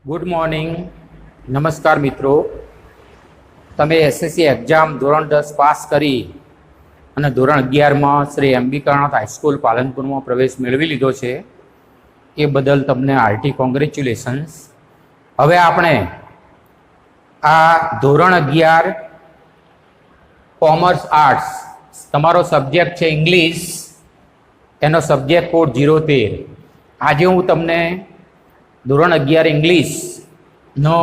Good morning, નમસ્કાર મિત્રો. તમે એસએસસી એક્ઝામ ધોરણ 10 પાસ કરી અને ધોરણ 11માં શ્રી એમબી કરણાથ હાઈસ્કૂલ પાલનપુરમાં પ્રવેશ મેળવી લીધો છે. એ બદલ તમને હાર્ટી કોંગ્રેચ્યુલેશન્સ. હવે આપણે આ ધોરણ 11 કોમર્સ આર્ટ્સ, તમારો સબ્જેક્ટ છે ઇંગ્લિશ, એનો સબ્જેક્ટ કોડ 013. આજે હું તમને ધોરણ 11 ઇંગ્લિશનો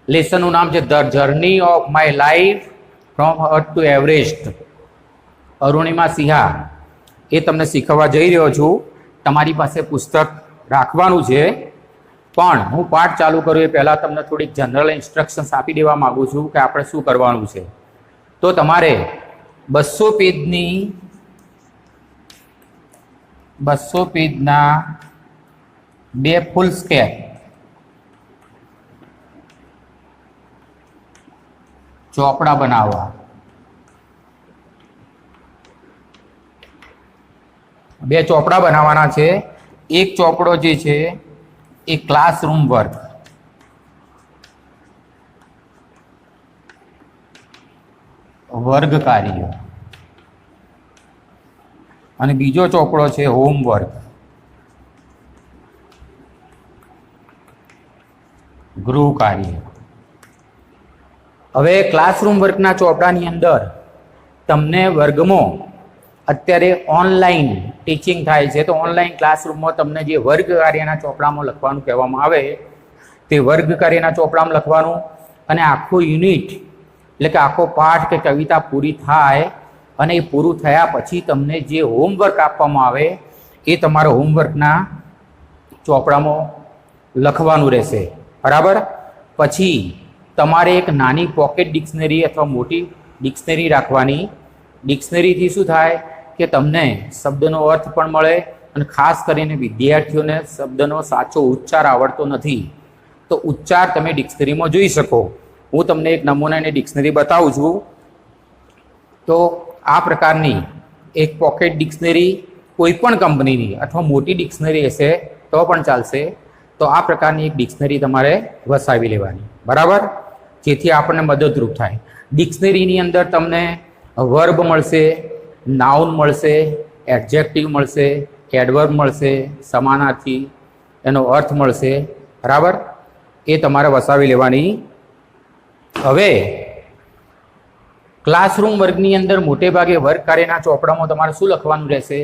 લેસનનું નામ છે the journey of my life from earth to Everest, Arunima Sinha, એ તમને શીખવવા જઈ રહ્યો છું. તમારી પાસે પુસ્તક રાખવાનું છે, પણ હું પાઠ ચાલુ કરું એ પહેલાં તમને થોડીક જનરલ ઇન્સ્ટ્રક્શન્સ આપી દેવા માગું છું કે આપણે શું કરવાનું છે. તો તમારે 200 પેજના 2 ફૂલ સ્કેપ ચોપડા બનાવવા. 2 ચોપડા બનાવવાના છે. એક ચોપડો જે છે એ ક્લાસરૂમ વર્ક, વર્ગ કાર્ય, અને બીજો ચોપડો છે હોમવર્ક, ગૃહ કાર્ય. હવે ક્લાસરૂમ વર્કના ચોપડાની અંદર તમને વર્ગમાં અત્યારે ઓનલાઈન ટીચિંગ થાય છે, તો ઓનલાઈન ક્લાસરૂમમાં તમને જે વર્ગ કાર્યના ચોપડામાં લખવાનું કહેવામાં આવે તે વર્ગ કાર્યના ચોપડામાં લખવાનું, અને આખું યુનિટ એટલે કે આખો પાઠ કે કવિતા પૂરી થાય અને એ પૂરું થયા પછી તમને જે હોમવર્ક આપવામાં આવે એ તમારા હોમવર્કના ચોપડામાં લખવાનું રહેશે. બરાબર. પછી તમારે એક નાની પોકેટ ડિક્શનરી અથવા મોટી ડિક્શનરી રાખવાની. ડિક્શનરીથી શું થાય કે તમને શબ્દનો અર્થ પણ મળે, અને ખાસ કરીને વિદ્યાર્થીઓને શબ્દનો સાચો ઉચ્ચાર આવડતો નથી, તો ઉચ્ચાર તમે ડિક્શનરીમાં જોઈ શકો. હું તમને એક નમૂનાની ડિક્શનરી બતાવું છું. તો આ પ્રકારની એક પોકેટ ડિક્શનરી કોઈ પણ કંપનીની અથવા મોટી ડિક્શનરી હશે તો પણ ચાલશે. તો આ પ્રકારની એક ડિક્શનરી તમારે વસાવી લેવાની, બરાબર, જેથી આપણને મદદરૂપ થાય. ડિક્શનરીની અંદર તમને વર્બ મળશે, નાઉન મળશે, એડજેક્ટિવ મળશે, એડવર્બ મળશે, સમાનાર્થી, એનો અર્થ મળશે, બરાબર. એ તમારે વસાવી લેવાની. હવે ક્લાસરૂમ વર્ગની અંદર મોટે ભાગે વર્ગ કાર્યના ચોપડામાં તમારે શું લખવાનું રહેશે?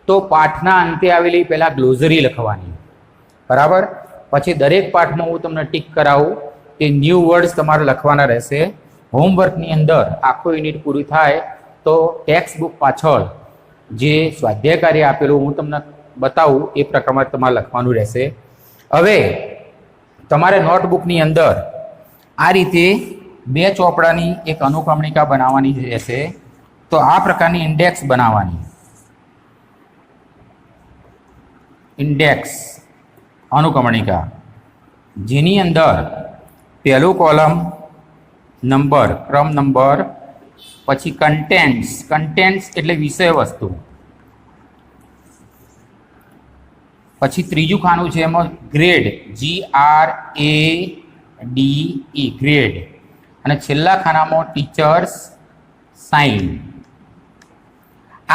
તો પાઠના અંતે આવેલી પહેલાં ગ્લોઝરી લખવાની, બરાબર. પછી દરેક પાઠમાં હું તમને ટીક કરાવું કે ન્યૂ વર્ડ્સ તમારે લખવાના રહેશે. હોમવર્કની અંદર આખો યુનિટ પૂરી થાય તો ટેક્સ્ટ બુક પાછળ જે સ્વાધ્યાય કાર્ય આપેલું હું તમને બતાવું એ પ્રકારે તમારે લખવાનું રહેશે. હવે તમારે નોટબુકની અંદર આ રીતે 2 ચોપડાની એક અનુક્રમણિકા બનાવવાની રહેશે. તો આ પ્રકારની ઇન્ડેક્સ બનાવવાની. ઇન્ડેક્સ અનુક્રમણિકા, જેની અંદર પહેલું કોલમ નંબર, ક્રમ નંબર, પછી કન્ટેન્ટ્સ એટલે વિષય વસ્તુ, પછી ત્રીજું ખાનું છે એમાં ગ્રેડ, GRADE, ગ્રેડ, અને છેલ્લા ખાનામાં ટીચર્સ સાઇન.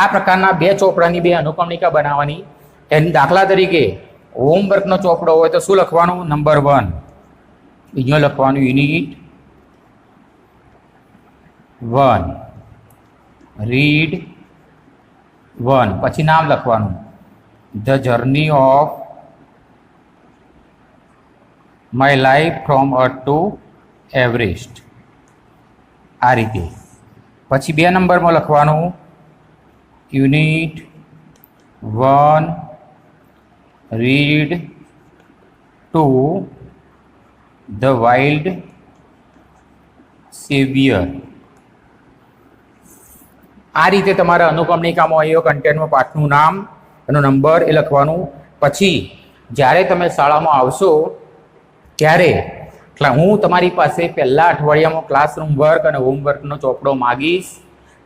આ પ્રકારના 2 ચોપડાની 2 અનુક્રમણિકા બનાવવાની. એની દાખલા તરીકે હોમવર્કનો ચોપડો હોય તો શું લખવાનું? નંબર 1, બીજો લખવાનું યુનિટ 1, રીડ 1, પછી નામ લખવાનું the journey of my life from earth to Everest. આ રીતે. પછી 2 નંબરમાં લખવાનું unit 1, read 2, the wild saviour. આ રીતે તમારા અનુક્રમણિકામાં એ કન્ટેન્ટમાં પાઠનું નામ, એનો નંબર એ લખવાનું. પછી જ્યારે તમે શાળામાં આવશો ત્યારે હું તમારી પાસે પહેલા અઠવાડિયામાં ક્લાસરૂમ વર્ક અને હોમવર્કનો ચોપડો માગીશ,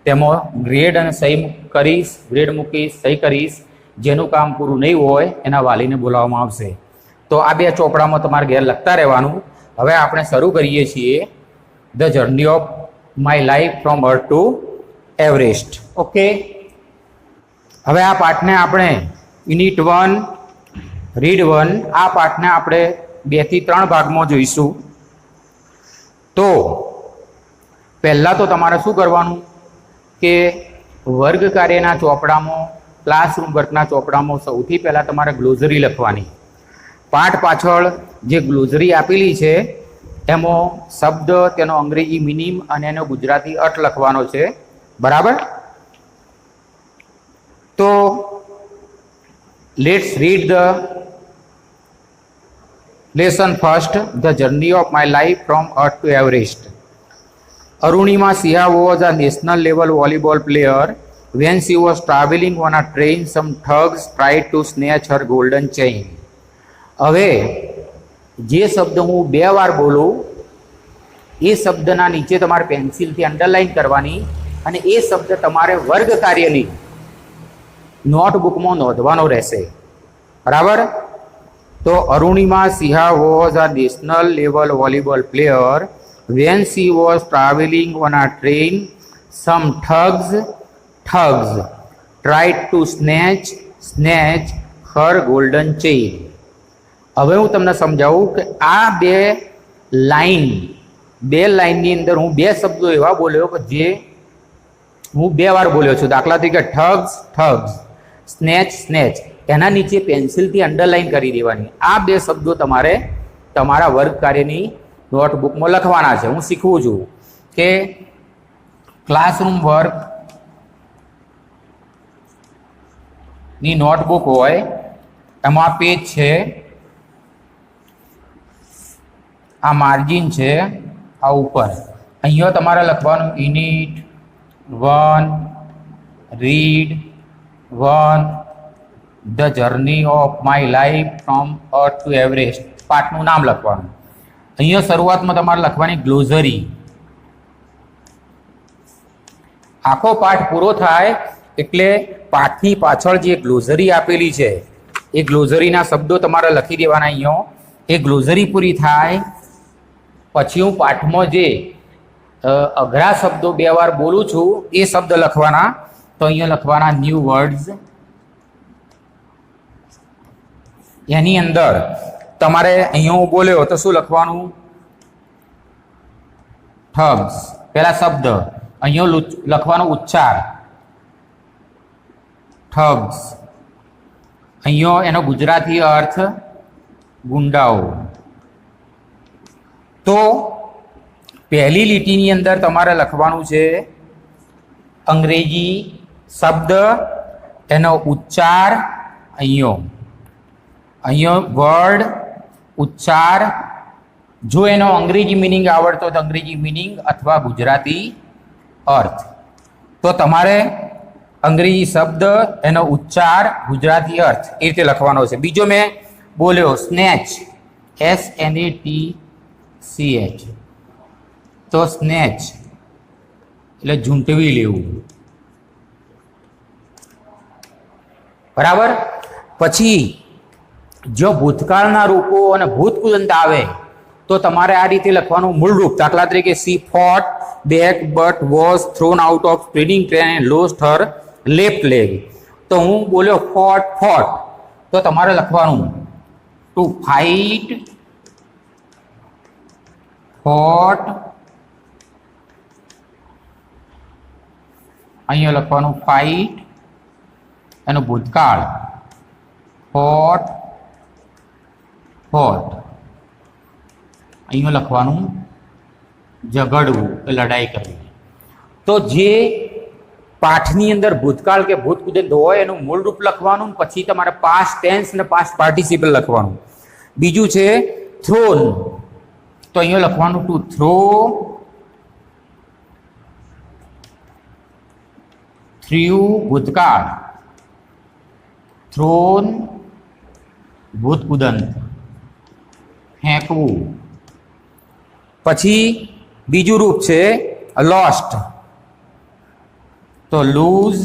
તેમાં ગ્રેડ અને સહી મૂકીશ, સહી કરીશ. જેનું કામ પૂરું નહીં હોય એના વાલીને બોલાવવામાં આવશે. તો આ બે ચોપડામાં તમારે ઘેર લખતા રહેવાનું. હવે આપણે શરૂ કરીએ છીએ the journey of my life from earth to Everest. Okay, હવે આ પાઠને આપણે યુનિટ 1 રીડ 1 આ પાઠને આપણે 2 થી 3 ભાગમાં જોઈશું. તો પહેલાં તો તમારે શું કરવાનું કે વર્ગ કાર્યના ચોપડામાં, ક્લાસરૂમ વર્કના ચોપડામાં સૌથી પહેલાં તમારે ગ્લોઝરી લખવાની. પાઠ પાછળ જે ગ્લોઝરી આપેલી છે એમાં શબ્દ, તેનો અંગ્રેજી મિનિંગ અને એનો ગુજરાતી અર્થ લખવાનો છે. બરાબર? તો let's read the lesson first, the journey of my life from earth to Everest. Arunima Siha was a national level volleyball player. When she was traveling on a train, some thugs tried to snatch her golden chain. હવે જે શબ્દ હું 2 વાર બોલું એ શબ્દના નીચે તમારે પેન્સિલથી અંડરલાઈન કરવાની અને એ શબ્દ તમારે વર્ગ કાર્યની નોટબુકમાં નોંધવાનો રહેશે. બરાબર? તો Arunima Sinha was a national level volleyball player. When she was traveling on a train, some thugs tried to snatch her golden chain. હવે હું તમને સમજાવું કે આ બે લાઈનની અંદર હું 2 શબ્દો એવા બોલ્યો કે જે હું 2 વાર બોલ્યો છું. દાખલા તરીકે થગ્સ, સ્નેચ, એના નીચે પેન્સિલથી અંડરલાઈન કરી દેવાની. આ 2 શબ્દો તમારે તમારા વર્ગ કાર્યની નોટબુકમાં લખવાના છે. હું શીખવું છું કે ક્લાસરૂમ વર્ક ની નોટબુક હોય એમાં પેજ છે, આ માર્જિન છે, આ ઉપર અહીંયા તમારે લખવાનું unit 1 read 1 the journey of my life from earth to Everest. પાઠનું નામ લખવાનું. અહીંયા શરૂઆતમાં તમારે લખવાની ગ્લોઝરી. આખો પાઠ પૂરો થાય એટલે પાઠની પાછળ જે ગ્લોઝરી આપેલી છે એ ગ્લોઝરીના શબ્દો તમારે લખી દેવાના. અહીંયા એ ગ્લોઝરી પૂરી થાય પછી હું પાઠમાં જે અઘરા શબ્દો 2 વાર બોલું છું એ શબ્દ લખવાના. તો અહીંયા લખવાના ન્યૂ વર્ડ્સ. એની અંદર તમારે અહીંયા હું બોલ્યો તો શું લખવાનું? થગ્સ, પહેલા શબ્દ. અહીંયા લખવાનો ઉચ્ચાર થગ્સ. અહીંયા એનો ગુજરાતી અર્થ ગુંડાઓ. તો પહેલી લીટીની અંદર તમારે લખવાનું છે અંગ્રેજી શબ્દ, એનો ઉચ્ચાર. અહીંયા વર્ડ, ઉચ્ચાર. જો એનો અંગ્રેજી મિનિંગ આવડતો તો અંગ્રેજી મિનિંગ અથવા ગુજરાતી અર્થ. તો તમારે અંગ્રેજી શબ્દ, એનો ઉચ્ચાર, ગુજરાતી અર્થ એ રીતે લખવાનો છે. બીજો મેં બોલ્યો સ્નેચ, SNATCH. તો સ્નેચ એટલે ઝૂંટવી લેવું. બરાબર? પછી જો ભૂતકાળના રૂપો અને ભૂતકૃદંત આવે તો તમારે આ રીતે લખવાનું મૂળ રૂપ. દાખલા તરીકે she fought back but was thrown out of speeding train and lost her left leg. તો હું બોલ્યો ફોટ, તો તમારે લખવાનું ટુ ફાઇટ, ફોટ. અહીંયા લખવાનું ફાઇટ, એનો ભૂતકાળ ફોટ. અહીંયા લખવાનું ઝઘડવું, લડાઈ કરવી. તો જે પાઠની અંદર ભૂતકાળ કે ભૂતકૃદંત હોય એનું મૂળ રૂપ લખવાનું, પછી તમારે પાસ્ટ ટેન્સ અને પાસ્ટ પાર્ટિસિપલ લખવાનું. બીજું છે થ્રોન. તો અહીંયા લખવાનું ટુ થ્રો, થ્રુ ભૂતકાળ, થ્રોન ભૂતકૃદંત, ફેંકવું. પછી બીજું રૂપ છે લોસ્ટ. તો લૂઝ,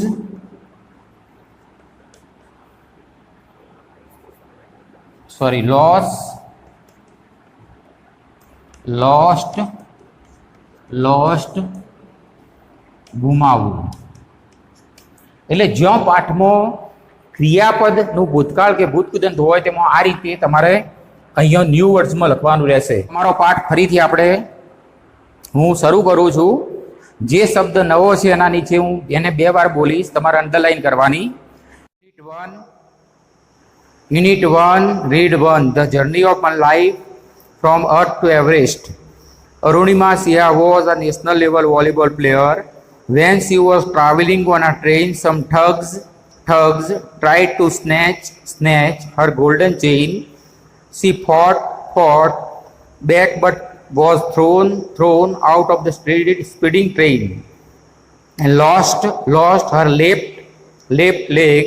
sorry, lost, ગુમાવવું. એટલે જ્યાં પાઠમાં ક્રિયાપદનું ભૂતકાળ કે ભૂતકૃદંત હોય તેમાં આ રીતે તમારે અહીંયા ન્યૂ વર્ડ્સમાં લખવાનું રહેશે. તમારો પાઠ ફરીથી આપણે હું શરૂ કરું છું. જે શબ્દ નવો છે એના નીચે હું એને 2 વાર બોલીશ, તમારે અંડરલાઈન કરવાની. Unit 1, Read 1, The Journey of My Life from Earth to Everest. Arunima Sia was a national level volleyball player. When she was traveling on a train, some thugs tried to snatch her golden chain. She fought back but was thrown out of the speeding train and lost her left leg.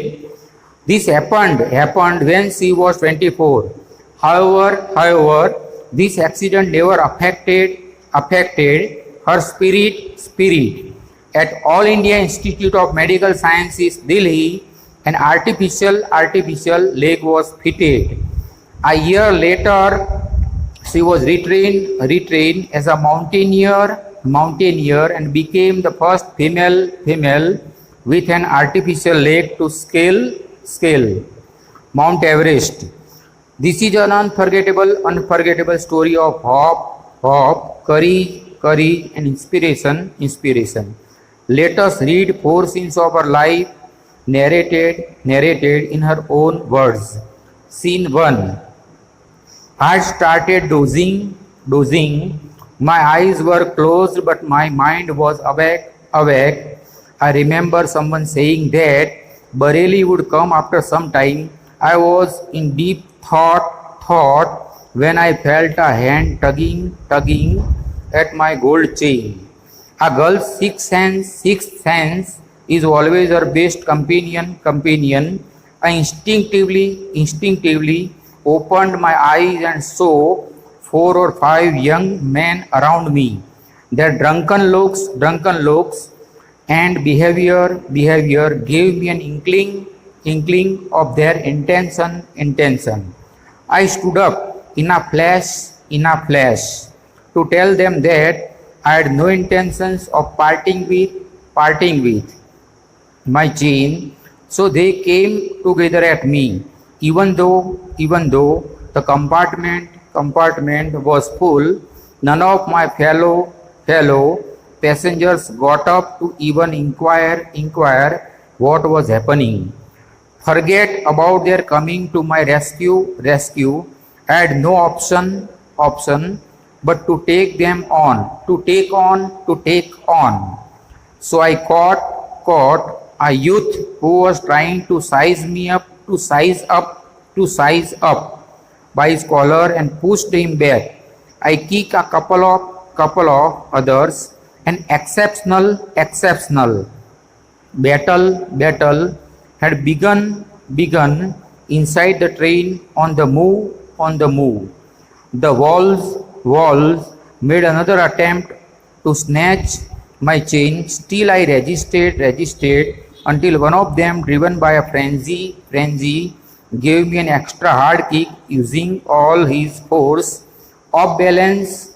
This happened when she was 24. However, this accident never affected her spirit. At All India Institute of Medical Sciences, Delhi, an artificial leg was fitted. A year later, she was retrained as a mountaineer and became the first female with an artificial leg to scale Mount Everest. This is an unforgettable story of hope, courage and inspiration. Let us read 4 scenes of her life narrated in her own words. Scene 1. I started dozing. My eyes were closed but my mind was awake. I remember someone saying that Bareilly would come after some time. I was in deep thought when I felt a hand tugging at my gold chain. A girl's sixth sense is always her best companion. I instinctively opened my eyes and saw 4 or 5 young men around me. Their drunken looks and behavior gave me an inkling of their intention. I stood up in a flash to tell them that I had no intentions of parting with my chain, so they came together at me. Even though the compartment was full, none of my fellow passengers got up to even inquire what was happening. Forget about their coming to my rescue. I had no option but to take on. So I caught a youth who was trying to size up by his collar and pushed him back. I kicked a couple of others. An exceptional battle had begun inside the train on the move. The walls made another attempt to snatch my chain. Still I resisted until one of them, driven by a frenzy, gave me an extra hard kick using all his force. Off balance,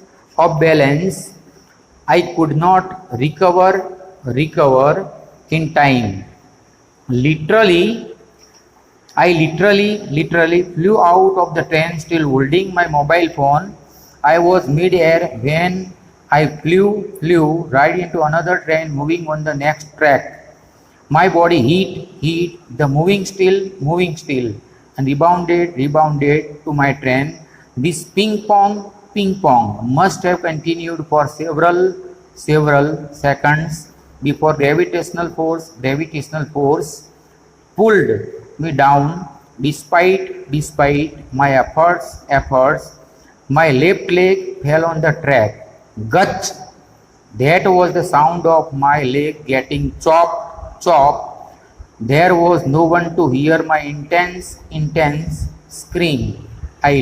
I could not recover in time. I literally flew out of the train, still holding my mobile phone. I was mid-air when I flew right into another train moving on the next track. My body hit the moving still and rebounded to my train. This ping pong must have continued for several seconds before gravitational force pulled me down. Despite my efforts, my left leg fell on the track. Gutch! That was the sound of my leg getting chopped. There was no one to hear my intense scream. I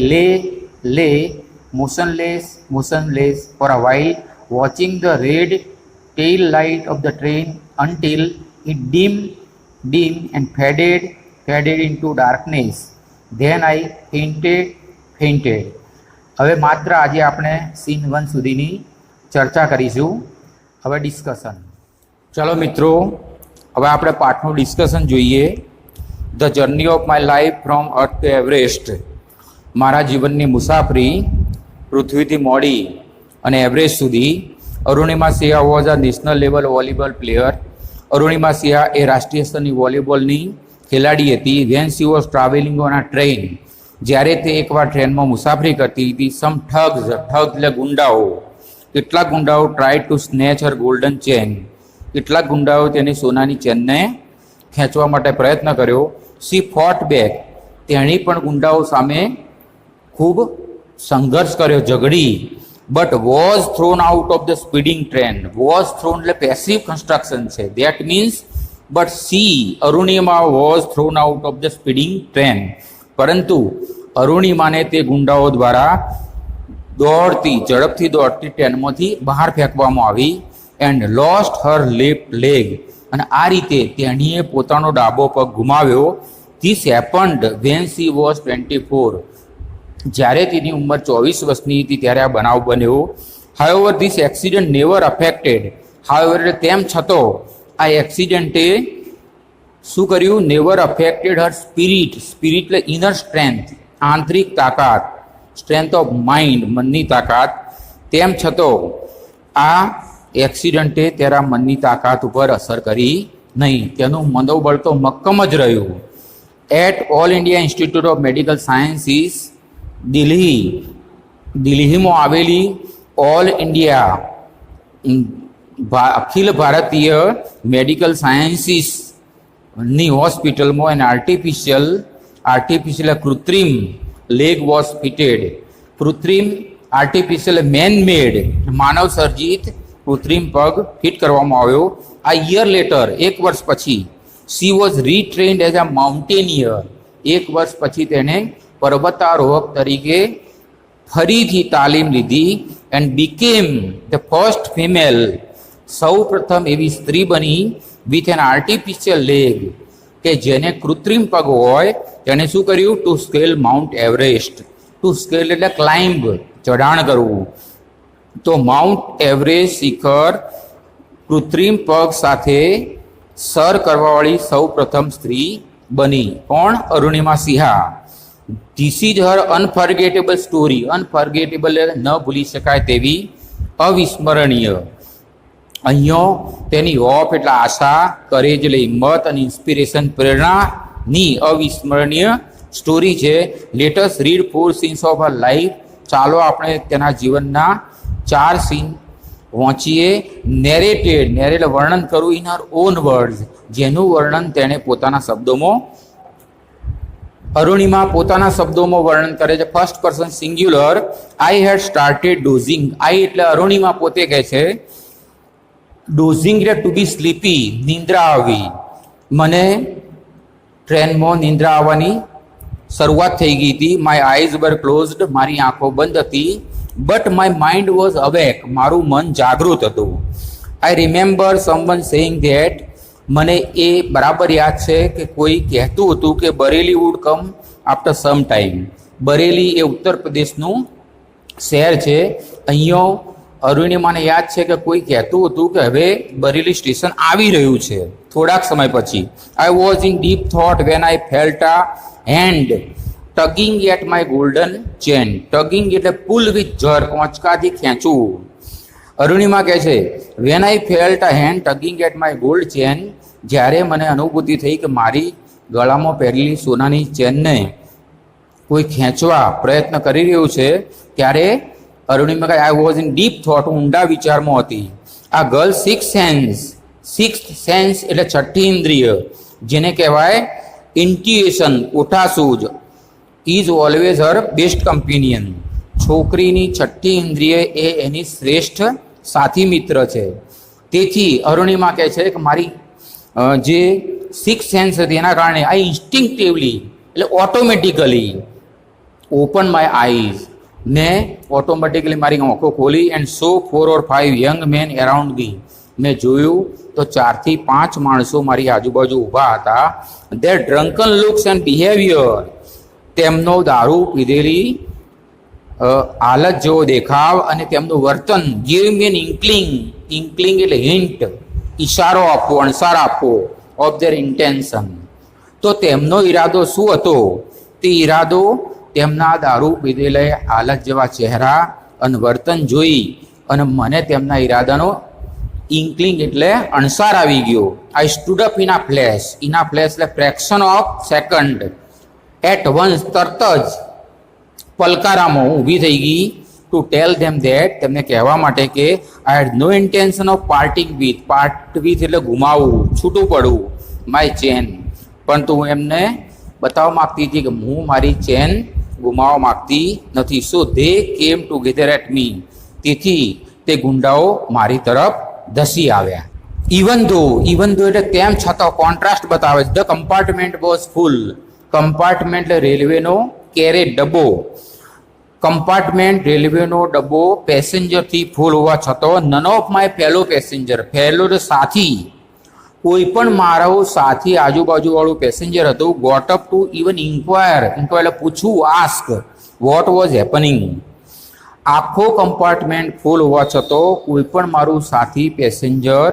lay motionless for a while, watching the red tail light of the train until it dimmed and faded into darkness. Then I fainted. હવે માત્ર આજે આપણે scene 1 સુધીની ચર્ચા કરીશું. હવે discussion. ચલો મિત્રો, હવે આપણે પાઠનું ડિસ્કશન જોઈએ. The journey of my life from earth to Everest. મારા જીવનની મુસાફરી પૃથ્વીથી મોડી અને એવરેસ્ટ સુધી. Arunima Sinha was a national level volleyball player. Arunima Sinha એ રાષ્ટ્રીય સ્તરની વોલીબોલની ખેલાડી હતી. When she was travelling on a train. જ્યારે તે એકવાર ટ્રેનમાં મુસાફરી કરતી હતી. સમ ઠગ્સ એટલે ગુંડાઓ. કેટલાક ગુંડાઓ try to snatch her golden chain. કેટલાક ગુંડાઓ તેની સોનાની ચેનને ખેંચવા માટે પ્રયત્ન કર્યો. She fought back. તેણી પણ ગુંડાઓ સામે ખૂબ સંઘર્ષ કર્યો, ઝઘડી. But was thrown out of the speeding train. Was thrown એટલે પેસિવ કન્સ્ટ્રક્શન છે. That means but she Arunima was thrown out of the speeding train. પરંતુ અરુણિમાને તે ગુંડાઓ દ્વારા ઝડપથી દોડતી ટ્રેનમાંથી બહાર ફેંકવામાં આવી. And lost her left leg. અને આ રીતે તેણીએ પોતાનો ડાબો પગ ગુમાવ્યો. This happened when she was 24. જ્યારે તેની ઉંમર 24 વર્ષની હતી ત્યારે આ બનાવ બન્યો. However this accident never affected. However તેમ છતાં આ એક્સિડન્ટે શું કર્યું? નેવર અફેક્ટેડ હર સ્પિરિટ. સ્પિરિટ એટલે ઇનર સ્ટ્રેન્થ, આંતરિક તાકાત. સ્ટ્રેન્થ ઓફ માઇન્ડ, મનની તાકાત. તેમ છતાં આ એક્સિડન્ટે તેના મનની તાકાત ઉપર અસર કરી નહીં. તેનું મનોબળ તો મક્કમ જ રહ્યું. At All India Institute of Medical Sciences, દિલ્હીમાં આવેલી ઓલ ઇન્ડિયા અખિલ ભારતીય મેડિકલ સાયન્સીસની હોસ્પિટલમાં એન આર્ટિફિશિયલ કૃત્રિમ લેગ વોઝ ફિટેડ. કૃત્રિમ આર્ટિફિશિયલ મેન મેડ, માનવ સર્જિત કૃત્રિમ પગ ફિટ કરવામાં આવ્યો. આ યર લેટર, એક વર્ષ પછી, she was retrained as a mountaineer. એક વર્ષ પછી તેને પર્વતારોહક તરીકે ફરીથી તાલીમ લીધી. And became the first female. સૌ પ્રથમ એવી સ્ત્રી બની વિથ એન આર્ટિફિશિયલ લેગ કે જેને કૃત્રિમ પગ હોય. તેણે શું કર્યું? To scale Mount Everest. To scale એટલે ક્લાઇમ્બ, ચઢાણ કરવું. તો માઉન્ટ એવરેસ્ટ શિખર કૃત્રિમ પગ સાથે સર કરવાવાળી સૌ પ્રથમ સ્ત્રી બની. કોણ? Arunima Sinha. This is her unforgettable story. Unforgettable ન ભૂલી શકાય તેવી, અવિસ્મરણીય. અહીંયા તેની હોપ એટલે આશા, કરેજ એટલે હિંમત, અને ઇન્સ્પિરેશન પ્રેરણાની અવિસ્મરણીય સ્ટોરી છે. Lettuce read 4 scenes of her life. ચાલો આપણે તેના જીવનના 4 સીન વાંચીએ. નેરેટ વર્ણન કરું ઇન હર ઓન વર્ડ્સ. જેનું વર્ણન તેણે પોતાના શબ્દોમાં, અરુણિમા પોતાના શબ્દોમાં વર્ણન કરે છે. First person singular. I had started dozing. I એટલે અરુણિમા પોતે કહે છે. ડોઝિંગ એટલે ટુ બી સ્લીપી, નિંદ્રા આવી. મને ટ્રેનમાં નિંદ્રા આવવાની શરૂઆત થઈ ગઈ હતી. My eyes were closed. મારી આંખો બંધ હતી. But my mind was awake. મારું મન જાગૃત હતું. I remember someone saying that. મને એ બરાબર યાદ છે કે કોઈ કહેતું હતું કે બરેલી વુડ કમ આફ્ટર સમ ટાઈમ. બરેલી એ ઉત્તર પ્રદેશનું શહેર છે. અહીંયા અરુણિમાને યાદ છે કે કોઈ કહેતું હતું કે હવે બરેલી સ્ટેશન આવી રહ્યું છે થોડાક સમય પછી. I was in deep thought when I felt a hand tugging at my golden chain. Tugging એટલે પુલ વિથ જર, કોંચકાથી ખેંચવું. અરુણિમા કહે છે when I felt a hand tugging at my gold chain. જ્યારે મને અનુભૂતિ થઈ કે મારી ગળામાં પહેરેલી સોનાની ચેનને કોઈ ખેંચવા પ્રયત્ન કરી રહ્યું છે, ત્યારે અરુણિમા કહે આઈ વોઝ ઇન ડીપ થોટ. ઊંડા વિચારમાં હતી. આ ગર્લ સિક્સ્થ સેન્સ એટલે છઠ્ઠી ઇન્દ્રિય, જેને કહેવાય ઇન્ટ્યુએશન, કોઠાસૂઝ, is always her best companion. છોકરીની છઠ્ઠી ઇન્દ્રિય એ એની શ્રેષ્ઠ સાથી મિત્ર છે. તેથી અરુણિમા કહે છે કે મારી જે સિક્સ સેન્સ હતી એના કારણે આઈ ઇન્સ્ટિંક્ટિવલી એટલે ઓટોમેટિકલી ઓપન માય આઈઝ, ને ઓટોમેટિકલી મારી આંખો ખોલી. And saw 4 or 5 young men around me. મેં જોયું તો 4 થી 5 માણસો મારી આજુબાજુ ઊભા હતા. There drunken looks and behaviour. તેમનો દારૂ પીધેલી હાલત જેવો દેખાવ અને તેમનું વર્તન ગીવ મી એન ઇન્કલિંગ એટલે હિન્ટ, ઈશારો આપવો, અણસાર આપવો ઓફ ધેર ઇન્ટેન્શન. તો તેમનો ઈરાદો શું હતો? તે ઈરાદો તેમના દારૂ પીધેલા હાલત જેવા ચહેરા અને વર્તન જોઈ અને મને તેમના ઈરાદાનો ઇન્કલિંગ એટલે અણસાર આવી ગયો. I stood up in a place એટલે fraction of second, at once તરત જ પલકારામાં હું ઊભી થઈ ગઈ ટુ ટેલ ધેમ ધેટ તેમને કહેવા માટે કે I had no intention of part with એટલે ગુમાવવું, છૂટું પડવું માય ચેન. પરંતુ હું એમને બતાવવા માગતી હતી કે હું મારી ચેન ગુમાવવા માગતી નથી. સો ધે કેમ ટુગેધર એટ મી, તેથી તે ગુંડાઓ મારી તરફ ધસી આવ્યા. ઇવન ધો એટલે તેમ છતાં કોન્ટ્રાસ્ટ બતાવે છે. The compartment was full. Compartment એટલે રેલવેનો કેરેજ ડબ્બો. કમ્પાર્ટમેન્ટ રેલવેનો ડબ્બો પેસેન્જરથી ફૂલ હોવા છતાં none of my fellow passenger, fellow સાથી, કોઈ પણ મારો સાથી આજુબાજુવાળું પેસેન્જર હતું, got up to even inquire એટલે પૂછવું, આસ્ક વોટ વોઝ હેપનિંગ. આખો કમ્પાર્ટમેન્ટ ફૂલ હોવા છતાં કોઈ પણ મારું સાથી પેસેન્જર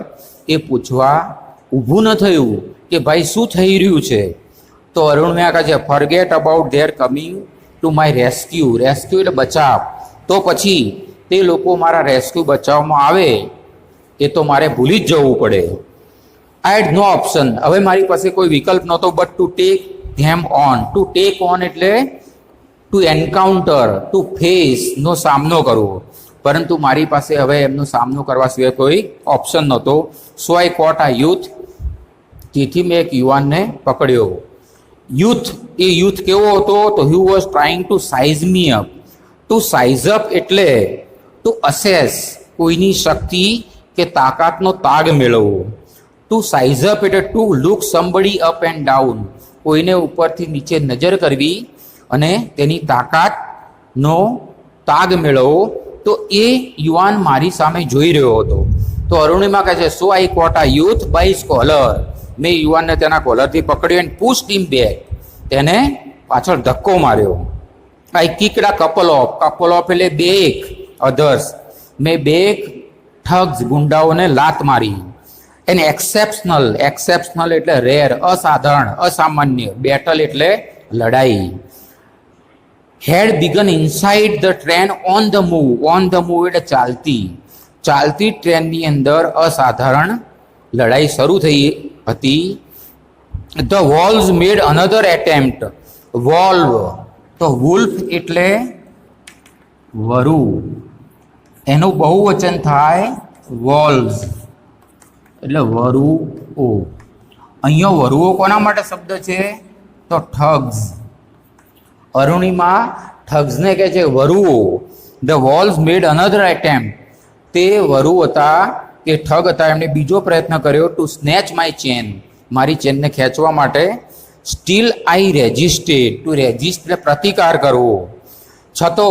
એ પૂછવા ઊભું ન થયું કે ભાઈ શું થઈ રહ્યું છે. તો અરુણ મેં કહે છે forget about their coming to my rescue. Rescue એટલે બચાવ. તો પછી તે લોકો મારા રેસ્ક્યુ બચાવમાં આવે એ તો મારે ભૂલી જ જવું પડે. આઈ હેડ નો ઓપ્શન. હવે મારી પાસે કોઈ વિકલ્પ નહોતો but to take them on. To take on એટલે ટુ એન્કાઉન્ટર, ટુ ફેસ નો સામનો કરવો. પરંતુ મારી પાસે હવે એમનો સામનો કરવા સિવાય કોઈ ઓપ્શન નહોતો. સો આઈ કોટ આ યુથ. તેથી મેં એક યુવાનને પકડ્યો. યુથ કેવો હતો? તો he was trying to size me up. Two size up એટલે ટુ અસેસ, કોઈની શક્તિ કે તાકાતનો તાગ મેળવવો. ટુ સાઇઝ અપ એટલે to look somebody up and down, કોઈને ઉપરથી નીચે નજર કરવી અને તેની તાકાતનો તાગ મેળવવો. તો એ યુવાન મારી સામે જોઈ રહ્યો હતો. તો અરુણિમા કહે છે સો આઈ કોટ આ યુથ બાય હિઝ કોલર. મેં યુવાનને તેના કોલરથી પકડ્યો એન્ડ પુશ્ડ હિમ બેક. તેને પાછળ ધક્કો માર્યો. આઈ કિક્ડ અ કપલ ઓફ એટલે બે અધર્સ. મેં બે ઠગ્સ ગુંડાઓને લાત મારી. એન એક્સેપ્શનલ એટલે રેર, અસાધારણ, અસામાન્ય. બેટલ એટલે લડાઈ. Had begun inside the train on the move એટલે ચાલતી ટ્રેનની અંદર અસાધારણ લડાઈ શરૂ થઈ હતી. The wolves made another attempt. Wolves તો વુલ્ફ એટલે વરુ, એનું બહુવચન થાય વોલ્વ્સ એટલે વરુઓ. અહીંયા વરુઓ કોના માટે શબ્દ છે? તો ઠગ્સ. અરુણિમા ઠગ્સને કહે છે વરુઓ. The wolves made another attempt. તે વરુ હતા, તે ઠગ હતા, એમણે બીજો પ્રયત્ન કર્યો ટુ સ્નેચ માય ચેન, મારી ચેનને ખેંચવા માટે. સ્ટીલ આઈ રેજિસ્ટેડ. ટુ રેજિસ્ટ એટલે પ્રતિકાર કરવો. છતો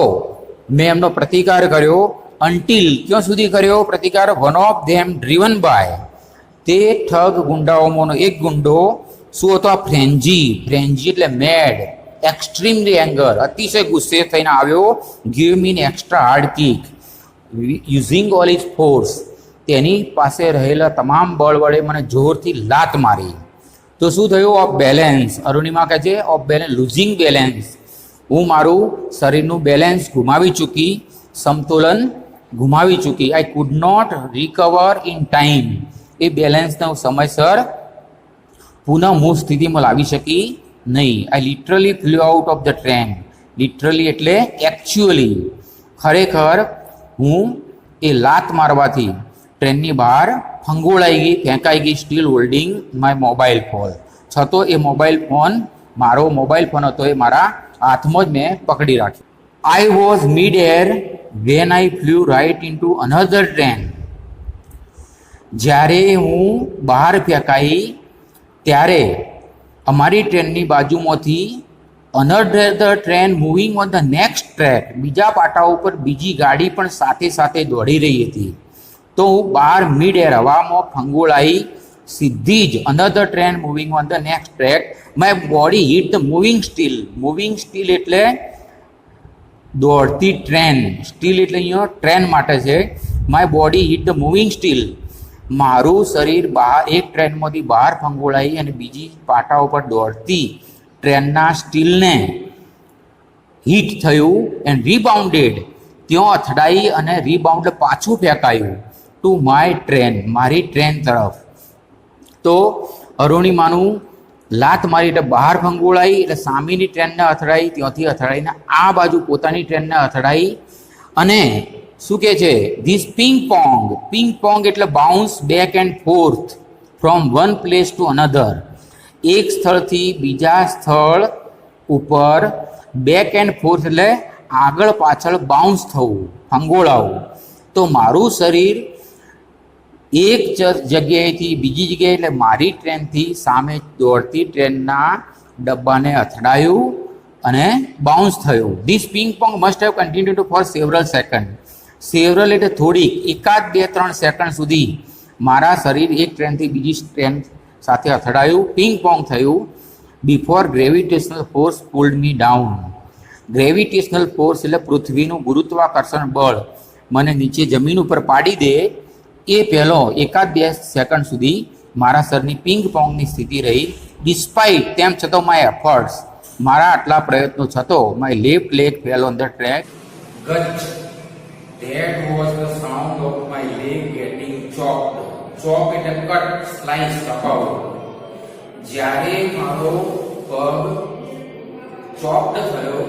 મેં એમનો પ્રતિકાર કર્યો. અન્ટિલ ક્યાં સુધી કર્યો પ્રતિકાર? One of them driven by. તે ઠગ ગુંડાઓમાંનો એક ગુંડો શું હતો? આ ફ્રેન્જી એટલે મેડ, એક્સ્ટ્રીમલી એંગર, અતિશય ગુસ્સે થઈને આવ્યો. Give me N extra hard kick using all is force. તેની પાસે રહેલા તમામ બળ વડે મને જોરથી લાત મારી. તો શું થયું? Of balance. અરુણિમા કહે છે ઓફ બેલેન્સ, લૂઝિંગ બેલેન્સ. હું મારું શરીરનું બેલેન્સ ગુમાવી ચૂકી, સમતોલન ગુમાવી ચૂકી. I could not recover in time. એ બેલેન્સને હું સમયસર પુનઃ મૂળ સ્થિતિમાં લાવી શકી નહીં. I literally flew out of the train. Literally એટલે એકચ્યુઅલી, ખરેખર હું એ લાત મારવાથી ટ્રેનની બહાર ફંગોળાઈ ગઈ, ફેંકાઈ ગઈ. Still holding my mobile phone. છતો એ મોબાઈલ ફોન, મારો મોબાઈલ ફોન હતો, એ મારા હાથમાં જ મેં પકડી રાખ્યો. I was mid air when I flew right into another train. જ્યારે હું બહાર ફેંકાઈ ત્યારે અમારી ટ્રેનની બાજુમાંથી another train moving on the next track, બીજા પાટા ઉપર બીજી ગાડી પણ સાથે સાથે દોડી રહી હતી. તો હું બહાર મિડ એર હવામાં ફંગોળાઈ સીધી જ another train moving on the next track, my body hit the moving steel. Moving steel એટલે દોડતી ટ્રેન, સ્ટીલ એટલે અહીંયા ટ્રેન માટે છે. My body hit the moving steel, મારું શરીર બહાર એક ટ્રેનમાંથી બહાર ફંગોળાઈ અને બીજી પાટા ઉપર દોડતી ટ્રેનના સ્ટીલને હિટ થયું. એન્ડ રીબાઉન્ડેડ, ત્યાં અથડાઈ અને રીબાઉન્ડ પાછું ફેંકાયું ટુ માય ટ્રેન, મારી ટ્રેન તરફ. તો અરુણિમાનું લાત મારી એટલે બહાર ફંગોળાઈ એટલે સામેની ટ્રેનને અથડાઈ, ત્યાંથી અથડાઈને આ બાજુ પોતાની ટ્રેનને અથડાઈ. અને શું કહે છે, ધીસ પિંગ પોંગ, પિંગ પોંગ એટલે bounce back and fourth from one place to another, એક સ્થળથી બીજા સ્થળ ઉપર, બેક એન્ડ ફોર્થ એટલે આગળ પાછળ બાઉન્સ થવું, ફંગોળાવું. તો મારું શરીર એક જગ્યાએથી બીજી જગ્યાએ એટલે મારી ટ્રેનથી સામે દોડતી ટ્રેનના ડબ્બાને અથડાયું અને બાઉન્સ થયું. This ping pong must have continue for several second, several એટલે થોડીક, એકાદ 2-3 સેકન્ડ સુધી મારા શરીર એક ટ્રેનથી બીજી ટ્રેન સાથે અથડાયું, પિંગ પોંગ થયું. બિફોર ગ્રેવિટેશનલ ફોર્સ પુલ્ડ મી ડાઉન, ગ્રેવિટેશનલ ફોર્સ એટલે પૃથ્વીનું ગુરુત્વાકર્ષણ બળ મને નીચે જમીન ઉપર પાડી દે એ પહેલો એકાદ 2 સેકન્ડ સુધી મારા શરીરની પિંગ પોંગની સ્થિતિ રહી. ડિસ્પાઇટ, તેમ છતાં માય એફર્ટ્સ, મારા આટલા પ્રયત્નો છતાં, my left leg fell on the track. ગચ, that was the sound of my leg getting chopped. Chop એટલે કટ, સ્લાઇસ, કપાવો. જ્યારે મારો પગ ચોપ્ડ થયો,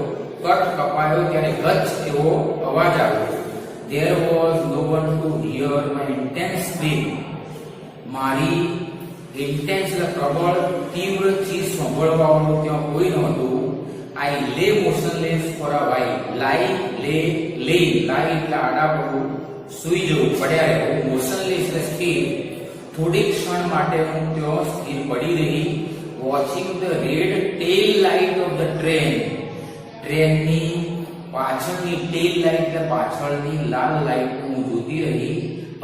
કટ કપાયો, ત્યારે ગચ એવો અવાજ આવ્યો. There was no one to hear my intense scream. મારી ઇન્ટેન્સ એટલે પ્રબળ તીવ્ર ચીસ સાંભળવાનું ત્યાં કોઈ નહોતું. I lay motionless for a while. Lie એટલે આડા પડવું, સૂઈ જવું, પડ્યા રહેવું. મોશનલેસ એટલે સ્થિર. થોડી ક્ષણ માટે હું ત્યાં સ્થિર પડી રહી. Watching the red tail light of the train, ટ્રેનની પાછળની ટેલ લાઇટ એટલે પાછળની લાલ લાઇટ હું જોતી રહી.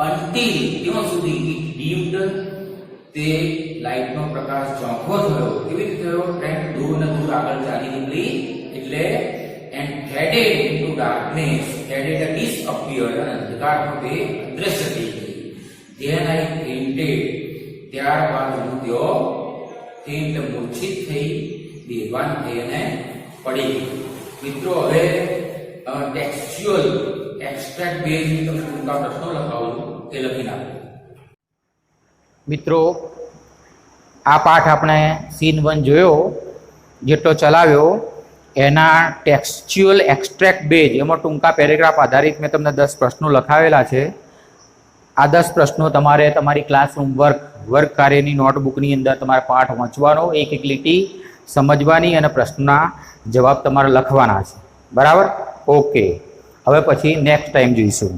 અન્ટિલ, ત્યાં સુધી ઇટ ડીમ્ડ, તે લાઇટનો પ્રકાશ ઝાંખો થયો. કેવી રીતે થયો? ટ્રેન દૂર ને દૂર આગળ ચાલી નીકળી એટલે and faded into darkness, faded એટલે ડિસઅપિયર, અને અંધકારમાં તે અદ્રશ્ય થઈ ગઈ. ધેન આઈ ફેઇન્ટેડ, ત્યારબાદ હું ત્યાં એટલે મૂર્છિત થઈ, બેભાન થઈ અને પડી ગઈ. મિત્રો, હવે ટેક્સ્ચ્યુઅલ એક્સ્ટ્રેક્ટ બેઝ તમે ટૂંકા પ્રશ્નો લખાવો છો તે લખી નાખો. મિત્રો, આ પાઠ આપણે સીન 1 જોયો, જેટલો ચલાવ્યો એના ટેક્સ્ચ્યુઅલ એક્સ્ટ્રેક્ટ બેઝ, એમાં ટૂંકા પેરેગ્રાફ આધારિત મેં તમને 10 પ્રશ્નો લખાવેલા છે. આ 10 પ્રશ્નો તમારે તમારી ક્લાસરૂમ વર્ક કાર્યની નોટબુકની અંદર તમારે પાઠ વાંચવાનો, એક એક લીટી સમજવાની અને પ્રશ્નના જવાબ તમારે લખવાના છે. બરાબર? ઓકે, હવે પછી નેક્સ્ટ ટાઈમ જોઈશું.